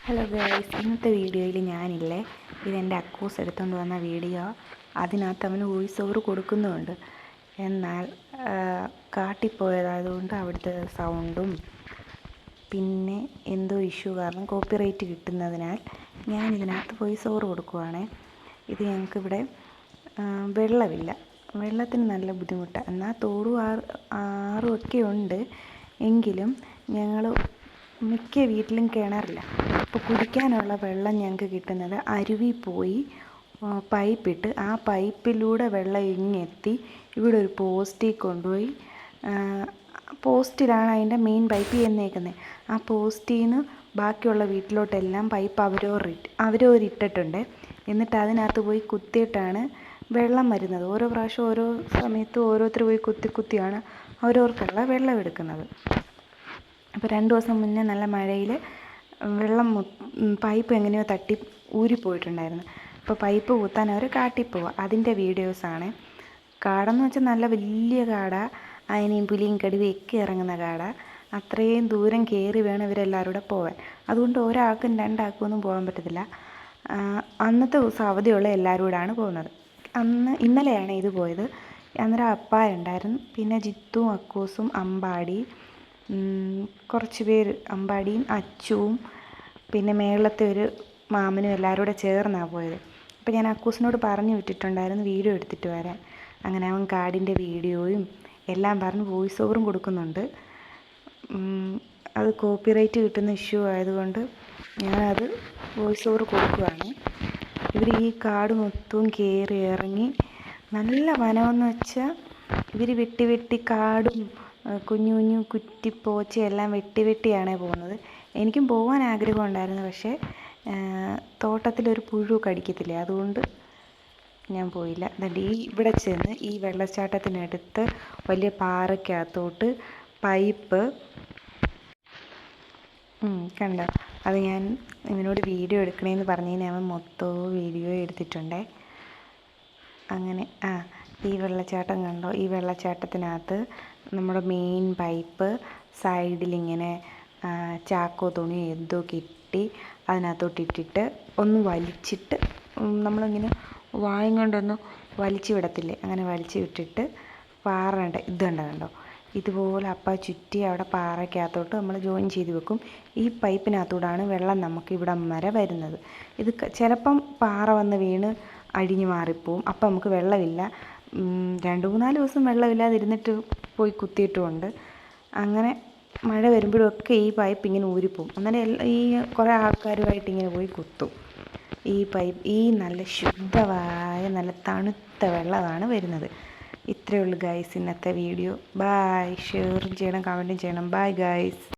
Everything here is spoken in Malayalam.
ഹലോ ഗൈസ്, ഇന്നത്തെ വീഡിയോയിൽ ഞാനില്ലേ ഇതെൻ്റെ അക്കൂസ് എടുത്തുകൊണ്ട് വന്ന വീഡിയോ. അതിനകത്ത് അവന് വോയിസ് ഓവർ കൊടുക്കുന്നുമുണ്ട്. എന്നാൽ കാട്ടിപ്പോയതായതുകൊണ്ട് അവിടുത്തെ സൗണ്ടും പിന്നെ എന്തോ ഇഷ്യൂ കാരണം കോപ്പിറൈറ്റ് കിട്ടുന്നതിനാൽ ഞാനിതിനകത്ത് വോയിസ് ഓവർ കൊടുക്കുവാണ്. ഇത് ഞങ്ങൾക്കിവിടെ വെള്ളമില്ല, വെള്ളത്തിന് നല്ല ബുദ്ധിമുട്ടാണ്. എന്നാൽ തോടും ആറും ഒക്കെ ഉണ്ട്. എങ്കിലും ഞങ്ങൾ മിക്ക വീട്ടിലും കിണറില്ല. ഇപ്പോൾ കുടിക്കാനുള്ള വെള്ളം ഞങ്ങൾക്ക് കിട്ടുന്നത് അരുവിയിൽ പോയി പൈപ്പിട്ട് ആ പൈപ്പിലൂടെ വെള്ളം ഇങ്ങെത്തി ഇവിടെ ഒരു പോസ്റ്റിൽ കൊണ്ടുപോയി, പോസ്റ്റിലാണ് അതിൻ്റെ മെയിൻ പൈപ്പ് ചെന്നേക്കുന്നത്. ആ പോസ്റ്റിൽ നിന്ന് ബാക്കിയുള്ള വീട്ടിലോട്ടെല്ലാം പൈപ്പ് അവരോരിട്ടിട്ടുണ്ട്. എന്നിട്ട് അതിനകത്ത് പോയി കുത്തിയിട്ടാണ് വെള്ളം വരുന്നത്. ഓരോ പ്രാവശ്യം ഓരോ സമയത്തും ഓരോരുത്തർ പോയി കുത്തിയാണ് അവരവർക്കുള്ള വെള്ളം എടുക്കുന്നത്. അപ്പോൾ 2 ദിവസം മുന്നേ നല്ല മഴയിൽ വെള്ളം പൈപ്പ് എങ്ങനെയോ തട്ടി ഊരിപ്പോയിട്ടുണ്ടായിരുന്നു. അപ്പോൾ പൈപ്പ് കുത്താൻ അവർ കാട്ടിപ്പോവുക. അതിൻ്റെ വീഡിയോസാണ്. കാടെന്ന് വെച്ചാൽ നല്ല വലിയ കാട, ആനയും പുലിയും കടുവയും ഒക്കെ ഇറങ്ങുന്ന കാട. അത്രയും ദൂരം കയറി വേണം ഇവരെല്ലാവരും കൂടെ പോകാൻ. അതുകൊണ്ട് ഒരാൾക്കും 2 ആൾക്കും ഒന്നും പോകാൻ പറ്റത്തില്ല. അന്നത്തെ ദിവസം അവധിയുള്ള എല്ലാവരും കൂടെയാണ് പോകുന്നത്. ഇന്നലെയാണ് ഇത് പോയത്. അന്നേരം അപ്പായുണ്ടായിരുന്നു, പിന്നെ ജിത്തുവും അക്കൂസും അമ്പാടി, കുറച്ച് പേര്, അമ്പാടിയും അച്ചുവും പിന്നെ മേളത്തെ ഒരു മാമനും എല്ലാവരും കൂടെ ചേർന്നാണ് പോയത്. അപ്പോൾ ഞാൻ അക്കൂസിനോട് പറഞ്ഞു വിട്ടിട്ടുണ്ടായിരുന്നു വീഡിയോ എടുത്തിട്ട് വരാൻ. അങ്ങനെ അവൻ കാടിൻ്റെ വീഡിയോയും എല്ലാം പറഞ്ഞ് വോയിസ് ഓവറും കൊടുക്കുന്നുണ്ട്. അത് കോപ്പിറൈറ്റ് കിട്ടുന്ന ഇഷ്യൂ ആയതുകൊണ്ട് ഞാനത് വോയിസ് ഓവർ കൊടുക്കുകയാണ്. ഇവർ ഈ കാട് മൊത്തവും കയറി ഇറങ്ങി നല്ല വനമെന്ന് വെച്ചാൽ ഇവർ വെട്ടി കാടും കുഞ്ഞു കുഞ്ഞു കുറ്റിപ്പോച്ചയെല്ലാം വെട്ടിയാണ് പോകുന്നത്. എനിക്കും പോകാൻ ആഗ്രഹമുണ്ടായിരുന്നു, പക്ഷേ തോട്ടത്തിലൊരു പുഴു കടിക്കത്തില്ലേ, അതുകൊണ്ട് ഞാൻ പോയില്ല. എന്നിട്ട് ഇവിടെ ചെന്ന് ഈ വെള്ളച്ചാട്ടത്തിനടുത്ത് വലിയ പാറയ്ക്കകത്തോട്ട് പൈപ്പ് കണ്ടോ. അത് ഞാൻ ഇവനോട് വീഡിയോ എടുക്കണേന്ന് പറഞ്ഞതിന് അവൻ മൊത്തവും വീഡിയോ എടുത്തിട്ടുണ്ടേ. അങ്ങനെ ഈ വെള്ളച്ചാട്ടം കണ്ടോ. ഈ വെള്ളച്ചാട്ടത്തിനകത്ത് നമ്മുടെ മെയിൻ പൈപ്പ് സൈഡിലിങ്ങനെ ചാക്കോ തുണി എന്തോ കെട്ടി അതിനകത്തോട്ടിട്ടിട്ട് ഒന്ന് വലിച്ചിട്ട്, നമ്മളിങ്ങനെ വായും കൊണ്ടൊന്ന് വലിച്ചു വിടത്തില്ലേ, അങ്ങനെ വലിച്ചു വിട്ടിട്ട് പാറയുടെ കണ്ടോ ഇതുപോലെ ചുറ്റി അവിടെ പാറയ്ക്കകത്തോട്ട് നമ്മൾ ജോയിൻ ചെയ്ത് വെക്കും. ഈ പൈപ്പിനകത്തൂടാണ് വെള്ളം നമുക്ക് ഇവിടം വരെ വരുന്നത്. ഇത് ചിലപ്പം പാറ വന്ന് വീണ് അഴിഞ്ഞു മാറിപ്പോവും. അപ്പം നമുക്ക് വെള്ളമില്ല. 2-3 ദിവസം വെള്ളമില്ലാതിരുന്നിട്ട് പോയി കുത്തിയിട്ടുമുണ്ട്. അങ്ങനെ മഴ വരുമ്പോഴൊക്കെ ഈ പൈപ്പ് ഇങ്ങനെ ഊരിപ്പോവും. അങ്ങനെ ഈ കുറേ ആൾക്കാരുമായിട്ട് ഇങ്ങനെ പോയി കുത്തും. ഈ നല്ല ശുദ്ധമായ നല്ല തണുത്ത വെള്ളമാണ് വരുന്നത്. ഇത്രയേ ഉള്ളൂ ഗൈസ് ഇന്നത്തെ വീഡിയോ. ബായ്. ഷെയറും ചെയ്യണം, കമൻറ്റും ചെയ്യണം. Bye guys.